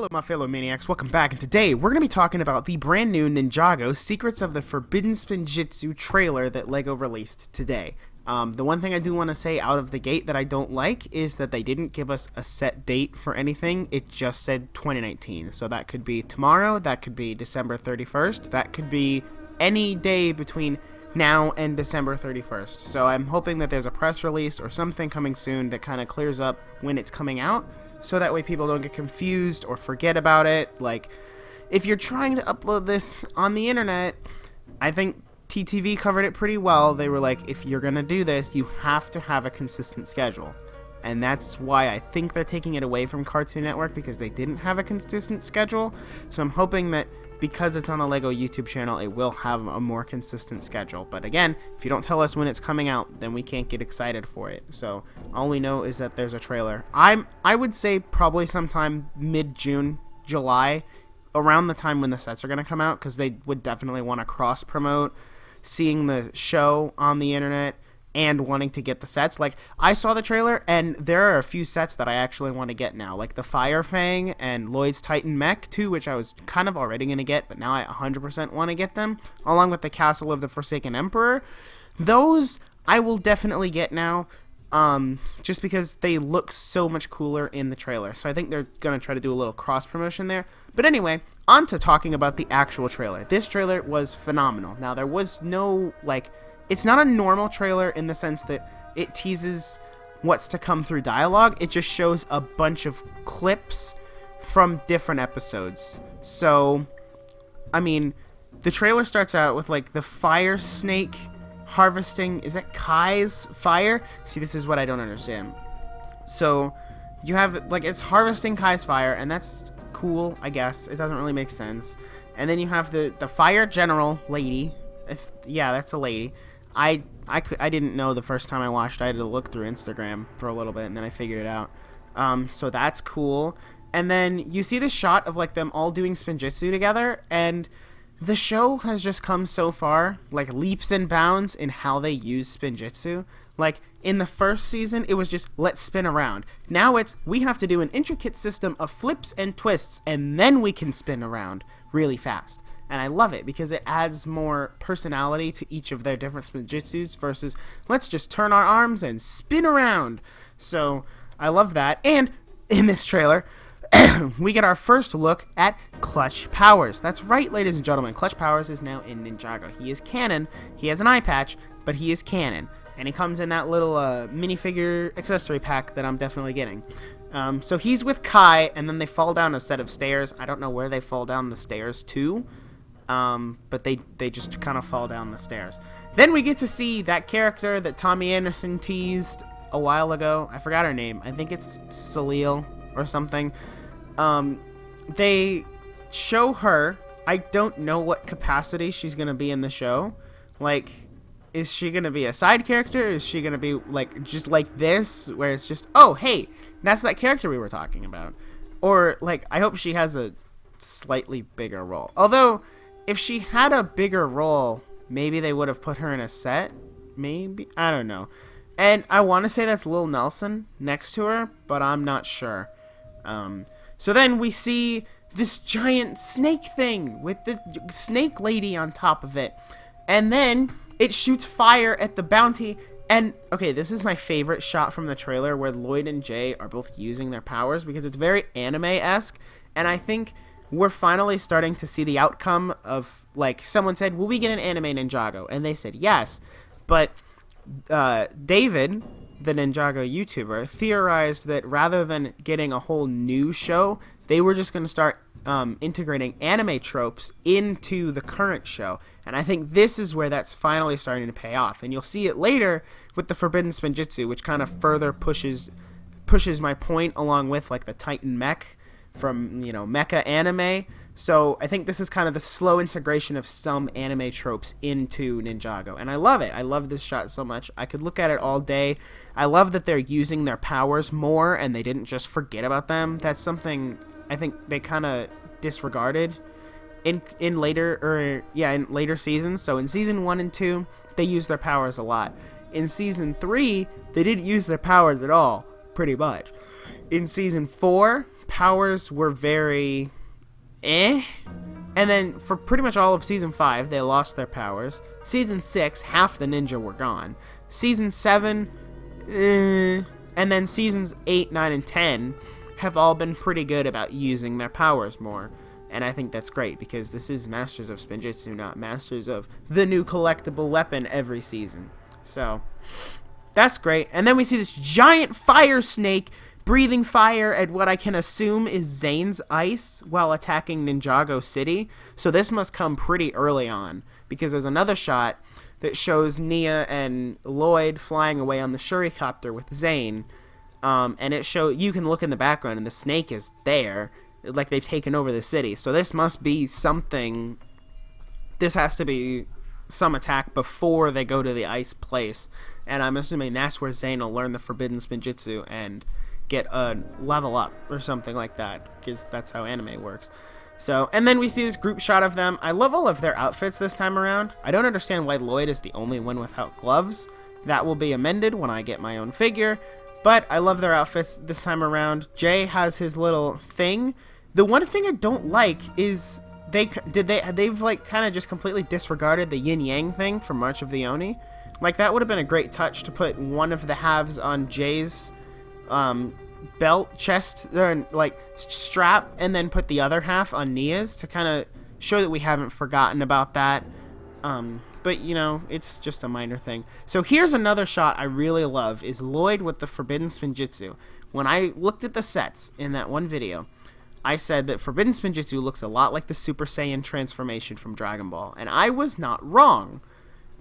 Hello my fellow maniacs, welcome back, and today we're going to be talking about the brand new Ninjago Secrets of the Forbidden Spinjitzu trailer that LEGO released today. The one thing I do want to say out of the gate that I don't like is that they didn't give us a set date for anything. It just said 2019, so that could be tomorrow, that could be December 31st, that could be any day between now and December 31st. So I'm hoping that there's a press release or something coming soon that kind of clears up when it's coming out, so that way people don't get confused or forget about it. Like, if you're trying to upload this on the internet, I think TTV covered it pretty well. They were like, if you're gonna do this, you have to have a consistent schedule. And that's why I think they're taking it away from Cartoon Network, because they didn't have a consistent schedule. So I'm hoping that because it's on a LEGO YouTube channel, it will have a more consistent schedule. But again, if you don't tell us when it's coming out, then we can't get excited for it. So all we know is that there's a trailer. I would say probably sometime mid-June, July, around the time when the sets are going to come out, because they would definitely want to cross-promote seeing the show on the internet and wanting to get the sets. Like, I saw the trailer, and there are a few sets that I actually want to get now, like the Fire Fang and Lloyd's Titan Mech 2, which I was kind of already going to get, but now I 100% want to get them, along with the Castle of the Forsaken Emperor. Those I will definitely get now, just because they look so much cooler in the trailer. So I think they're going to try to do a little cross-promotion there. But anyway, on to talking about the actual trailer. This trailer was phenomenal. Now, there was no, like, it's not a normal trailer in the sense that it teases what's to come through dialogue. It just shows a bunch of clips from different episodes. So, I mean, the trailer starts out with, like, the fire snake harvesting. Is that Kai's fire? See, this is what I don't understand. So, you have, like, it's harvesting Kai's fire, and that's cool, I guess. It doesn't really make sense. And then you have the fire general lady. Yeah, that's a lady. I didn't know the first time I watched. I had to look through Instagram for a little bit, and then I figured it out. So that's cool. And then you see this shot of, like, them all doing Spinjitzu together, and the show has just come so far, like, leaps and bounds in how they use Spinjitzu. Like, in the first season, it was just, let's spin around. Now it's, we have to do an intricate system of flips and twists, and then we can spin around really fast. And I love it because it adds more personality to each of their different Spinjitzus versus let's just turn our arms and spin around. So I love that. And in this trailer, we get our first look at Clutch Powers. That's right, ladies and gentlemen. Clutch Powers is now in Ninjago. He is canon. He has an eye patch, but he is canon. And he comes in that little minifigure accessory pack that I'm definitely getting. So he's with Kai, and then they fall down a set of stairs. I don't know where they fall down the stairs to. But they just kind of fall down the stairs. Then we get to see that character that Tommy Anderson teased a while ago. I forgot her name. I think it's Salil or something. They show her. I don't know what capacity she's going to be in the show. Like, is she going to be a side character? Is she going to be, like, just like this, where it's just, oh, hey, that's that character we were talking about? Or, like, I hope she has a slightly bigger role. Although, if she had a bigger role, maybe they would have put her in a set. Maybe. I don't know. And I want to say that's Lil Nelson next to her, but I'm not sure. So then we see this giant snake thing with the snake lady on top of it. And then it shoots fire at the bounty. And, okay, this is my favorite shot from the trailer where Lloyd and Jay are both using their powers because it's very anime-esque. And I think we're finally starting to see the outcome of, like, someone said, will we get an anime Ninjago? And they said yes. But David, the Ninjago YouTuber, theorized that rather than getting a whole new show, they were just going to start integrating anime tropes into the current show. And I think this is where that's finally starting to pay off. And you'll see it later with the Forbidden Spinjitzu, which kind of further pushes my point, along with, like, the Titan Mech from, you know, mecha anime. So I think this is kind of the slow integration of some anime tropes into Ninjago, and I love it. I love this shot so much. I could look at it all day. I love that they're using their powers more and they didn't just forget about them. That's something I think they kind of disregarded in later seasons. So in season 1 and 2, they used their powers a lot. In season 3, they didn't use their powers at all, pretty much. In season 4, powers were very eh. And then for pretty much all of Season 5, they lost their powers. Season 6, half the ninja were gone. Season 7, eh. And then Seasons 8, 9, and 10 have all been pretty good about using their powers more. And I think that's great, because this is Masters of Spinjitzu, not Masters of the new collectible weapon every season. So, that's great. And then we see this giant fire snake breathing fire at what I can assume is Zane's ice while attacking Ninjago City. So this must come pretty early on, because there's another shot that shows Nia and Lloyd flying away on the Shuricopter with Zane. And you can look in the background and the snake is there, like they've taken over the city. So this must be something. This has to be some attack before they go to the ice place. And I'm assuming that's where Zane will learn the Forbidden Spinjitzu and get a level up or something like that, because that's how anime works. So, and then we see this group shot of them. I love all of their outfits this time around. I don't understand why Lloyd is the only one without gloves. That will be amended when I get my own figure. But I love their outfits this time around. Jay has his little thing. The one thing I don't like is they've like kind of just completely disregarded the yin yang thing from March of the Oni. Like, that would have been a great touch to put one of the halves on Jay's belt, chest, or like strap, and then put the other half on Nia's to kind of show that we haven't forgotten about that. But you know, it's just a minor thing. So here's another shot I really love, is Lloyd with the Forbidden Spinjitzu. When I looked at the sets in that one video, I said that Forbidden Spinjitzu looks a lot like the Super Saiyan transformation from Dragon Ball, and I was not wrong,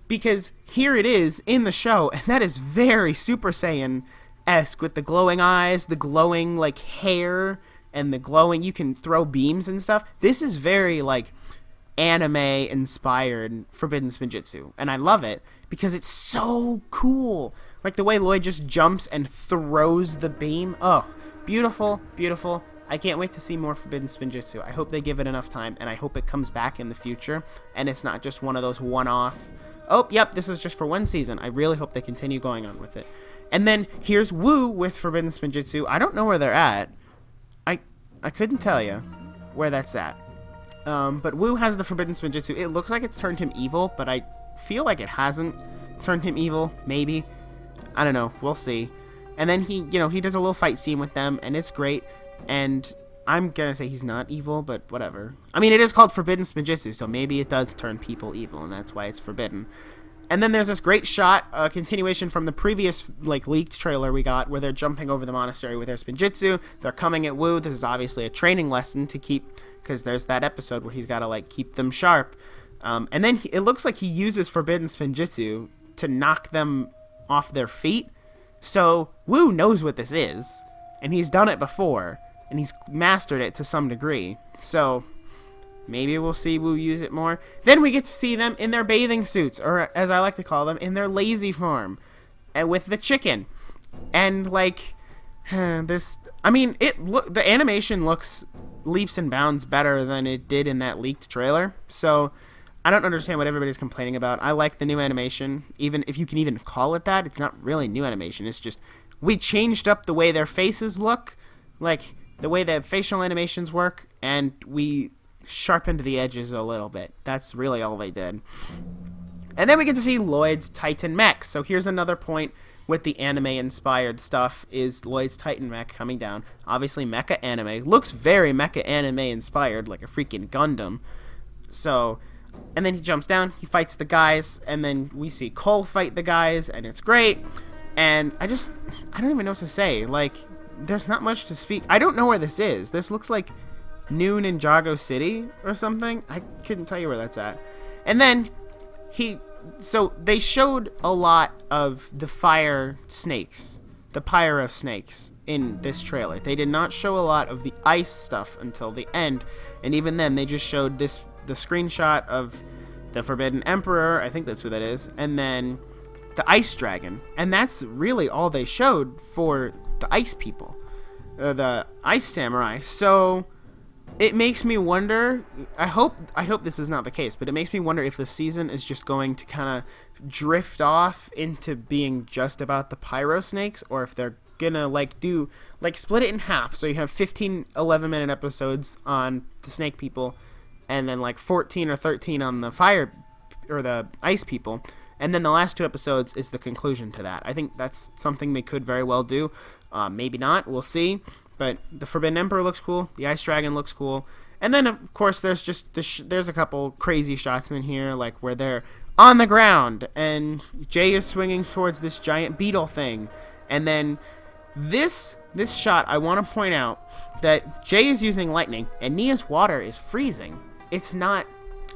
because here it is in the show, and that is very Super Saiyan-esque, with the glowing eyes, the glowing like hair, and the glowing, you can throw beams and stuff. This is very like anime-inspired Forbidden Spinjitzu, and I love it because it's so cool. Like the way Lloyd just jumps and throws the beam. Oh, beautiful, beautiful. I can't wait to see more Forbidden Spinjitzu. I hope they give it enough time, and I hope it comes back in the future, and it's not just one of those one-off, oh, yep, this is just for one season. I really hope they continue going on with it. And then here's Wu with Forbidden Spinjitzu. I don't know where they're at. I couldn't tell you where that's at. But Wu has the Forbidden Spinjitzu. It looks like it's turned him evil, but I feel like it hasn't turned him evil. Maybe. I don't know. We'll see. And then he does a little fight scene with them, and it's great. And I'm gonna say he's not evil, but whatever. I mean, it is called Forbidden Spinjitzu, so maybe it does turn people evil, and that's why it's forbidden. And then there's this great shot, a continuation from the previous like leaked trailer we got, where they're jumping over the monastery with their Spinjitzu. They're coming at Wu. This is obviously a training lesson to keep, because there's that episode where he's got to like keep them sharp. And then it looks like he uses Forbidden Spinjitzu to knock them off their feet. So Wu knows what this is, and he's done it before, and he's mastered it to some degree. So maybe we'll see Wu use it more. Then we get to see them in their bathing suits, or as I like to call them, in their lazy form, and with the chicken. And like this, I mean, the animation looks leaps and bounds better than it did in that leaked trailer. So I don't understand what everybody's complaining about. I like the new animation, even if you can even call it that. It's not really new animation. It's just we changed up the way their faces look, like the way their facial animations work, and we sharpened the edges a little bit. That's really all they did. And then we get to see Lloyd's Titan mech. So here's another point with the anime-inspired stuff, is Lloyd's Titan mech coming down. Obviously, mecha anime. Looks very mecha anime-inspired, like a freaking Gundam. So, and then he jumps down, he fights the guys, and then we see Cole fight the guys, and it's great. And I don't even know what to say. Like, there's not much to speak. I don't know where this is. This looks like New Ninjago City or something. I couldn't tell you where that's at. And then so they showed a lot of the fire snakes, the pyro snakes in this trailer. They did not show a lot of the ice stuff until the end, and even then they just showed the screenshot of the Forbidden Emperor, I think that's who that is, and then the ice dragon, and that's really all they showed for the ice people, the ice samurai. So it makes me wonder, I hope this is not the case, but it makes me wonder if the season is just going to kind of drift off into being just about the pyro snakes, or if they're gonna like do like split it in half, so you have 15 11-minute episodes on the snake people, and then like 14 or 13 on the fire or the ice people, and then the last 2 episodes is the conclusion to that. I think that's something they could very well do. Maybe not, we'll see. But the Forbidden Emperor looks cool, the Ice Dragon looks cool, and then of course there's just there's a couple crazy shots in here, like where they're on the ground and Jay is swinging towards this giant beetle thing, and then this shot, I want to point out that Jay is using lightning and Nia's water is freezing. It's not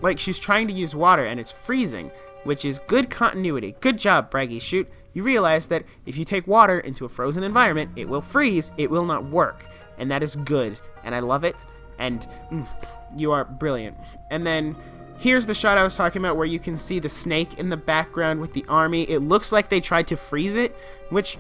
like she's trying to use water and it's freezing, which is good continuity. Good job, Braggy Shoot. You realize that if you take water into a frozen environment, it will freeze, it will not work, and that is good, and I love it, and you are brilliant. And then here's the shot I was talking about where you can see the snake in the background with the army. It looks like they tried to freeze it, which,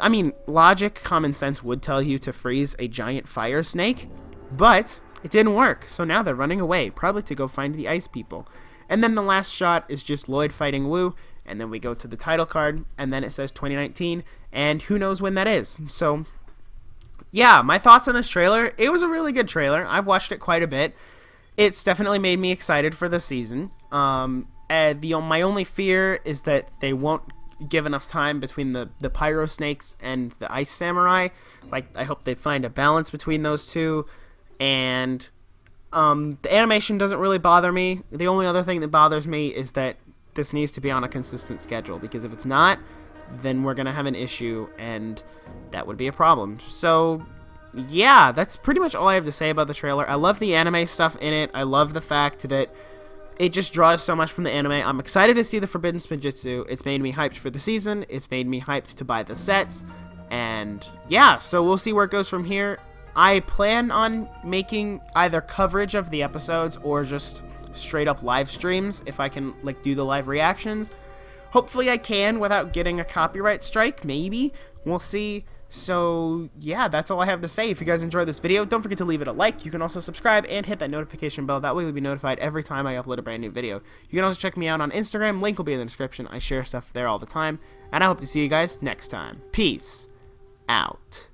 I mean, logic, common sense would tell you to freeze a giant fire snake, but it didn't work, so now they're running away, probably to go find the ice people. And then the last shot is just Lloyd fighting Wu, and then we go to the title card, and then it says 2019, and who knows when that is. So, yeah, my thoughts on this trailer. It was a really good trailer. I've watched it quite a bit. It's definitely made me excited for the season. My only fear is that they won't give enough time between the Pyro Snakes and the Ice Samurai. Like, I hope they find a balance between those two, and the animation doesn't really bother me. The only other thing that bothers me is that this needs to be on a consistent schedule, because if it's not, then we're gonna have an issue, and that would be a problem. So yeah, that's pretty much all I have to say about the trailer. I love the anime stuff in it. I love the fact that it just draws so much from the anime. I'm excited to see the Forbidden Spinjitzu. It's made me hyped for the season. It's made me hyped to buy the sets, and yeah, so we'll see where it goes from here. I plan on making either coverage of the episodes or just straight up live streams if I can like do the live reactions. Hopefully I can without getting a copyright strike, maybe. We'll see. So yeah, that's all I have to say. If you guys enjoyed this video, don't forget to leave it a like. You can also subscribe and hit that notification bell. That way you'll be notified every time I upload a brand new video. You can also check me out on Instagram. Link will be in the description. I share stuff there all the time. And I hope to see you guys next time. Peace out.